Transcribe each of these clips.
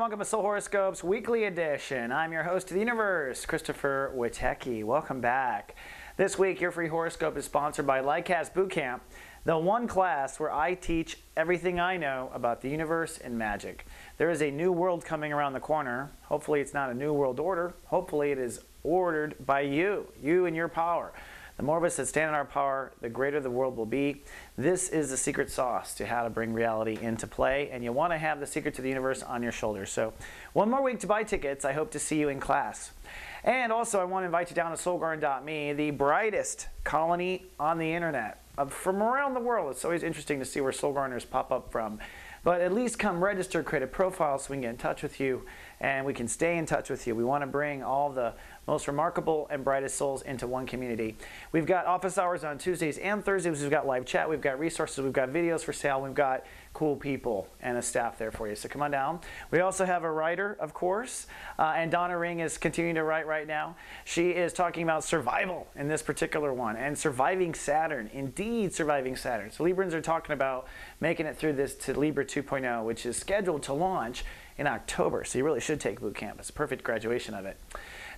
welcome to Soul Horoscopes Weekly Edition. I'm your host of the universe, Christopher Witecki. Welcome back. This week, your free horoscope is sponsored by Lycast Bootcamp, the one class where I teach everything I know about the universe and magic. There is a new world coming around the corner. Hopefully it's not a new world order. Hopefully it is ordered by you and your power. The more of us that stand in our power, the greater the world will be. This is the secret sauce to how to bring reality into play, and you want to have the secret to the universe on your shoulders. So one more week to buy tickets. I hope to see you in class. And also I want to invite you down to seoulgardenme, the brightest colony on the internet from around the world. It's always interesting to see where soul gardeners pop up from. But at least come register, create a profile so we can get in touch with you and we can stay in touch with you. We want to bring all the most remarkable and brightest souls into one community. We've got office hours on Tuesdays and Thursdays. We've got live chat. We've got resources. We've got videos for sale. We've got cool people and a staff there for you. So come on down. We also have a writer, of course, and Donna Ring is continuing to write right now. She is talking about survival in this particular one and surviving Saturn. Indeed, surviving Saturn. So Librans are talking about making it through this to Libra 2.0, which is scheduled to launch in October. So you really should take boot camp. It's a perfect graduation of it.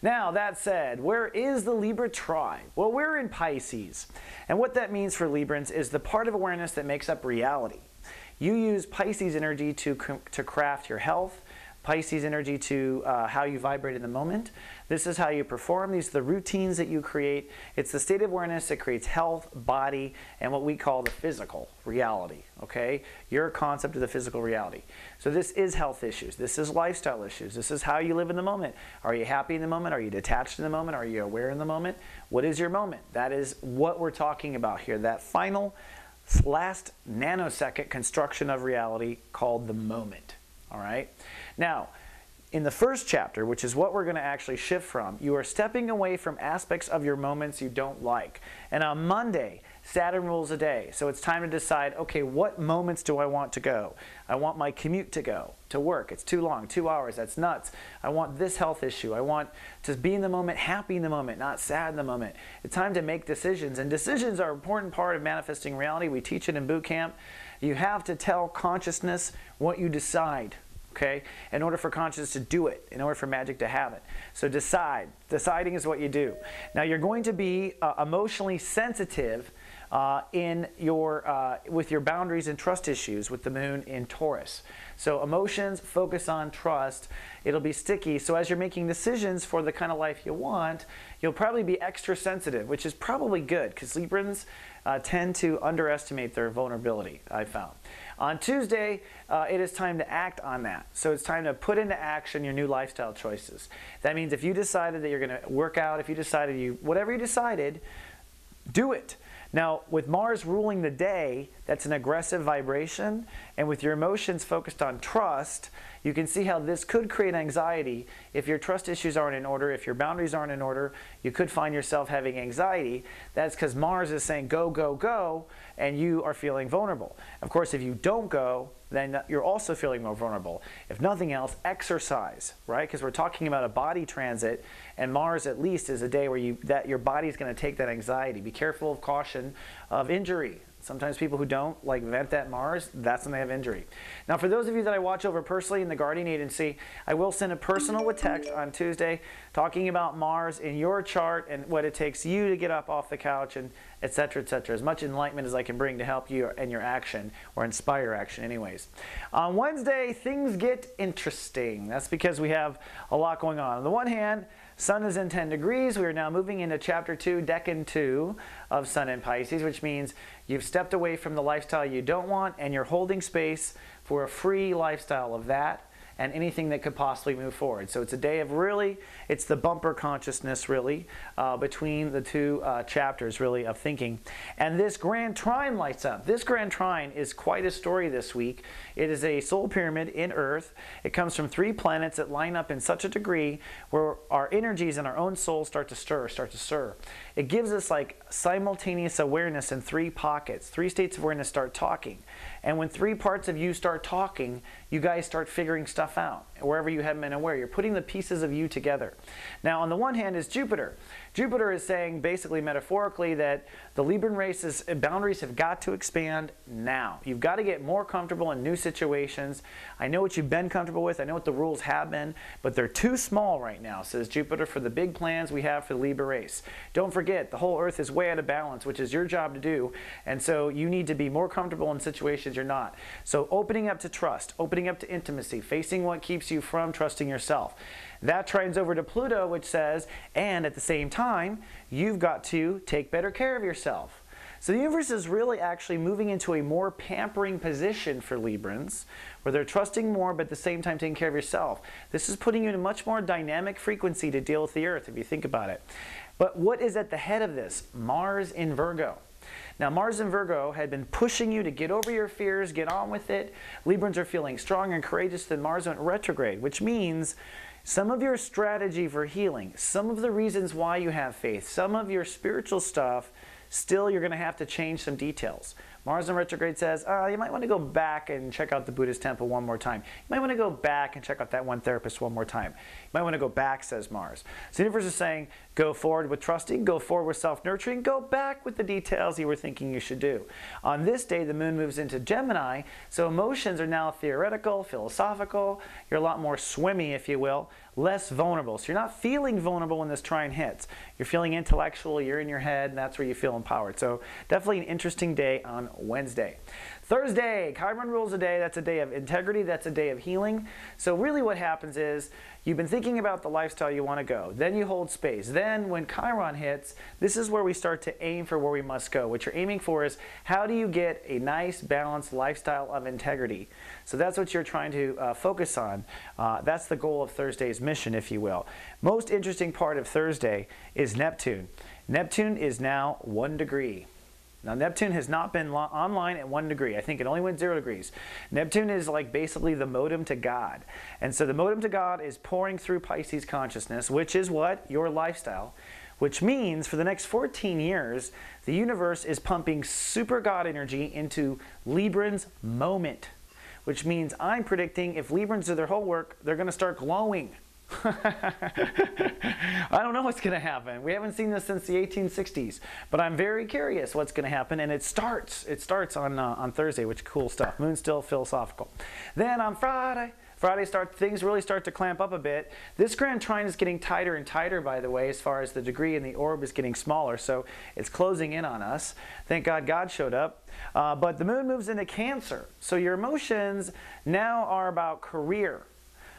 Now, that said, where is the Libra tribe? Well, we're in Pisces. And what that means for Librans is the part of awareness that makes up reality. You use Pisces energy to craft your health, Pisces energy to how you vibrate in the moment. This is how you perform. These are the routines that you create. It's the state of awareness that creates health, body, and what we call the physical reality, okay? Your concept of the physical reality. So this is health issues. This is lifestyle issues. This is how you live in the moment. Are you happy in the moment? Are you detached in the moment? Are you aware in the moment? What is your moment? That is what we're talking about here. That final, last nanosecond construction of reality called the moment. All right. Now, in the first chapter, which is what we're going to actually shift from, you are stepping away from aspects of your moments you don't like. And on Monday, Saturn rules a day. So it's time to decide, okay, what moments do I want to go? I want my commute to go to work. It's too long, 2 hours. That's nuts. I want this health issue. I want to be in the moment, happy in the moment, not sad in the moment. It's time to make decisions. And decisions are an important part of manifesting reality. We teach it in boot camp. You have to tell consciousness what you decide. Okay, in order for consciousness to do it, in order for magic to have it. So decide. Deciding is what you do. Now you're going to be emotionally sensitive in your with your boundaries and trust issues with the moon in Taurus. So emotions focus on trust. It'll be sticky. So as you're making decisions for the kind of life you want, you'll probably be extra sensitive, which is probably good because Librans tend to underestimate their vulnerability, I found. On Tuesday, it is time to act on that. So it's time to put into action your new lifestyle choices. That means if you decided that you're going to work out, if you decided whatever you decided, do it. Now, with Mars ruling the day, that's an aggressive vibration, and with your emotions focused on trust, you can see how this could create anxiety. If your trust issues aren't in order, if your boundaries aren't in order, you could find yourself having anxiety. That's because Mars is saying go, go, go, and you are feeling vulnerable. Of course, if you don't go, then you're also feeling more vulnerable. If nothing else, exercise, right? Because we're talking about a body transit, and Mars at least is a day where your body's going to take that anxiety. Be careful of caution of injury. Sometimes people who don't vent that Mars, that's when they have injury. Now, for those of you that I watch over personally in the Guardian Agency, I will send a personal with text on Tuesday talking about Mars in your chart and what it takes you to get up off the couch and et cetera, as much enlightenment as I can bring to help you and your action or inspire action anyways. On Wednesday, things get interesting. That's because we have a lot going on. On the one hand, Sun is in 10 degrees. We are now moving into Chapter 2, Decan 2 of Sun in Pisces, which means you've stepped away from the lifestyle you don't want and you're holding space for a free lifestyle of that and anything that could possibly move forward. So it's a day of really, it's the bumper consciousness really, between the two chapters really of thinking. And this Grand Trine lights up. This Grand Trine is quite a story this week. It is a soul pyramid in Earth. It comes from 3 planets that line up in such a degree where our energies and our own souls start to stir. It gives us like simultaneous awareness in 3 pockets. 3 states of awareness start talking. And when 3 parts of you start talking, you guys start figuring stuff out. wherever you haven't been aware. You're putting the pieces of you together. Now, on the one hand is Jupiter. Jupiter is saying, basically metaphorically, that the Libran race's boundaries have got to expand now. You've got to get more comfortable in new situations. I know what you've been comfortable with. I know what the rules have been, but they're too small right now, says Jupiter, for the big plans we have for the Libra race. Don't forget, the whole Earth is way out of balance, which is your job to do, and so you need to be more comfortable in situations you're not. So opening up to trust, opening up to intimacy, facing what keeps you from trusting yourself. That trines over to Pluto, which says, and at the same time, you've got to take better care of yourself. So the universe is really actually moving into a more pampering position for Librans, where they're trusting more, but at the same time taking care of yourself. This is putting you in a much more dynamic frequency to deal with the Earth, if you think about it. But what is at the head of this? Mars in Virgo. Now, Mars in Virgo had been pushing you to get over your fears, get on with it. Librans are feeling strong and courageous. Then Mars went retrograde, which means some of your strategy for healing, some of the reasons why you have faith, some of your spiritual stuff, still you're going to have to change some details. Mars in retrograde says, you might want to go back and check out the Buddhist temple one more time. You might want to go back and check out that one therapist one more time. You might want to go back, says Mars. So the universe is saying, go forward with trusting, go forward with self-nurturing, go back with the details you were thinking you should do. On this day, the moon moves into Gemini, so emotions are now theoretical, philosophical. You're a lot more swimmy, if you will, less vulnerable. So you're not feeling vulnerable when this trine hits. You're feeling intellectual, you're in your head, and that's where you feel empowered. So definitely an interesting day on Wednesday. Thursday, Chiron rules the day. That's a day of integrity. That's a day of healing. So really what happens is you've been thinking about the lifestyle you want to go. Then you hold space. Then when Chiron hits, this is where we start to aim for where we must go. What you're aiming for is how do you get a nice, balanced lifestyle of integrity? So that's what you're trying to focus on. That's the goal of Thursday's mission, if you will. Most interesting part of Thursday is Neptune. Neptune is now 1 degree. Now, Neptune has not been online at 1 degree. I think it only went 0 degrees. Neptune is like basically the modem to God. And so the modem to God is pouring through Pisces consciousness, which is what? Your lifestyle. Which means for the next 14 years, the universe is pumping super God energy into Librans' moment. Which means I'm predicting if Librans do their whole work, they're going to start glowing. I don't know what's going to happen. We haven't seen this since the 1860s, but I'm very curious what's going to happen, and it starts on Thursday, which is cool stuff. Moon's still philosophical. Then on Friday things really start to clamp up a bit. This grand trine is getting tighter and tighter, by the way, as far as the degree and the orb is getting smaller, so it's closing in on us. Thank God God showed up. But the moon moves into Cancer, so your emotions now are about career.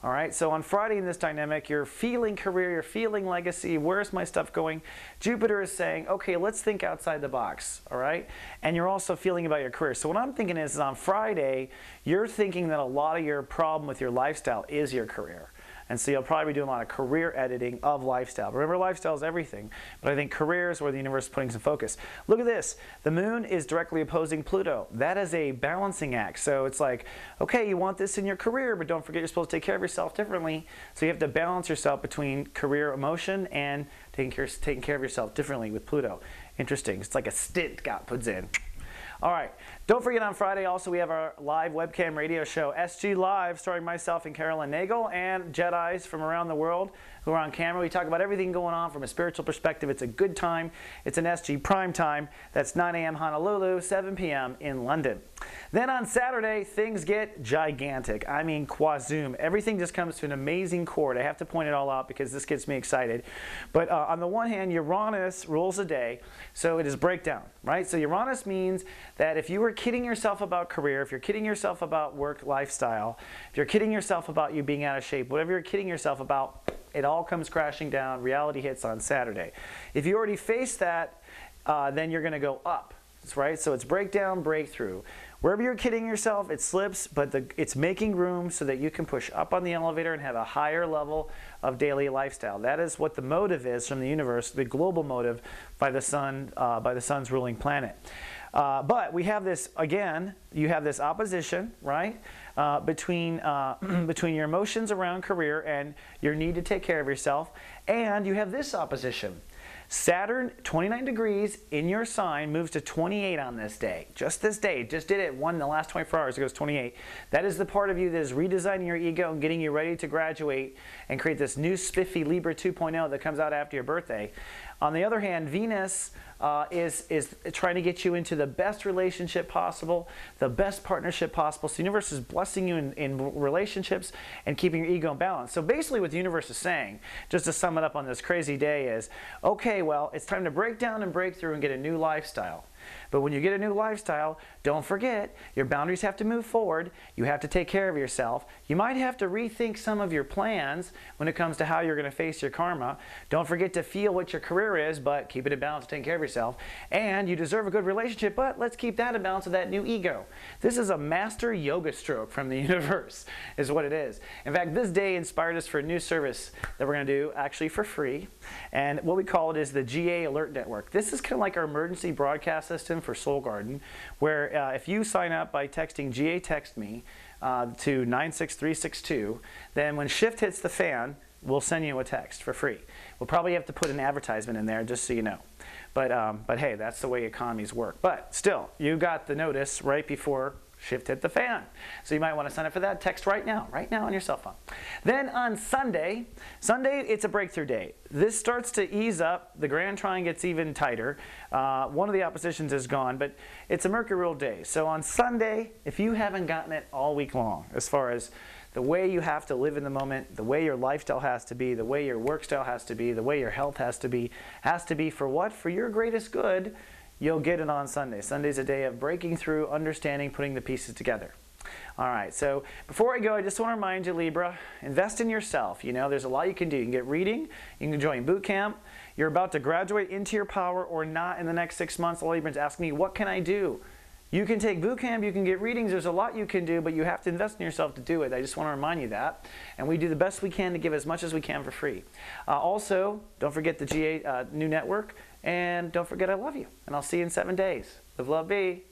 All right, so on Friday in this dynamic, you're feeling career, you're feeling legacy, where's my stuff going? Jupiter is saying, okay, let's think outside the box, all right? And you're also feeling about your career. So what I'm thinking is on Friday, you're thinking that a lot of your problem with your lifestyle is your career. And so you'll probably be doing a lot of career editing of lifestyle. Remember, lifestyle is everything, but I think career is where the universe is putting some focus. Look at this. The moon is directly opposing Pluto. That is a balancing act. So it's like, okay, you want this in your career, but don't forget you're supposed to take care of yourself differently. So you have to balance yourself between career emotion and taking care of yourself differently with Pluto. Interesting. It's like a stint God puts in. All right, don't forget on Friday also we have our live webcam radio show, SG Live, starring myself and Carolyn Nagel and Jedis from around the world who are on camera. We talk about everything going on from a spiritual perspective. It's a good time. It's an SG prime time. That's 9 a.m. Honolulu, 7 p.m. in London. Then on Saturday, things get gigantic. I mean, quazoom. Everything just comes to an amazing chord. I have to point it all out because this gets me excited. But on the one hand, Uranus rules the day, so it is breakdown, right? So Uranus means that if you were kidding yourself about career, if you're kidding yourself about work lifestyle, if you're kidding yourself about you being out of shape, whatever you're kidding yourself about, it all comes crashing down. Reality hits on Saturday. If you already faced that, then you're going to go up, right? So it's breakdown, breakthrough. Wherever you're kidding yourself, it slips, but it's making room so that you can push up on the elevator and have a higher level of daily lifestyle. That is what the motive is from the universe, the global motive by the sun, by the sun's ruling planet. But we have this, again, you have this opposition, right, between your emotions around career and your need to take care of yourself, and you have this opposition. Saturn, 29 degrees in your sign, moves to 28 on this day. Just this day. Just did it in the last 24 hours. It goes 28. That is the part of you that is redesigning your ego and getting you ready to graduate and create this new spiffy Libra 2.0 that comes out after your birthday. On the other hand, Venus is trying to get you into the best relationship possible, the best partnership possible. So the universe is blessing you in relationships and keeping your ego in balance. So basically what the universe is saying, just to sum it up on this crazy day, is, okay, well, it's time to break down and break through and get a new lifestyle. But when you get a new lifestyle, don't forget, your boundaries have to move forward. You have to take care of yourself. You might have to rethink some of your plans when it comes to how you're going to face your karma. Don't forget to feel what your career is, but keep it in balance, taking care of yourself. And you deserve a good relationship, but let's keep that in balance with that new ego. This is a master yoga stroke from the universe, is what it is. In fact, this day inspired us for a new service that we're going to do actually for free. And what we call it is the GA Alert Network. This is kind of like our emergency broadcast system for Soul Garden, where if you sign up by texting GA Text Me to 96362, then when shift hits the fan, we'll send you a text for free. We'll probably have to put an advertisement in there just so you know. But hey, that's the way economies work. But still, you got the notice right before shift hit the fan. So you might want to sign up for that. Text right now on your cell phone. Then on Sunday, it's a breakthrough day. This starts to ease up. The Grand Trine gets even tighter. One of the oppositions is gone, but it's a Mercury ruled day. So on Sunday, if you haven't gotten it all week long, as far as the way you have to live in the moment, the way your lifestyle has to be, the way your work style has to be, the way your health has to be for what? For your greatest good. You'll get it on Sunday. Sunday's a day of breaking through, understanding, putting the pieces together. All right, so before I go, I just want to remind you, Libra, invest in yourself. You know, there's a lot you can do. You can get reading, you can join boot camp. You're about to graduate into your power or not in the next 6 months. A lot of Librans ask me, what can I do? You can take boot camp, you can get readings, there's a lot you can do, but you have to invest in yourself to do it. I just want to remind you that. And we do the best we can to give as much as we can for free. Also, don't forget the GA new network. And don't forget I love you. And I'll see you in 7 days. Live, love, be.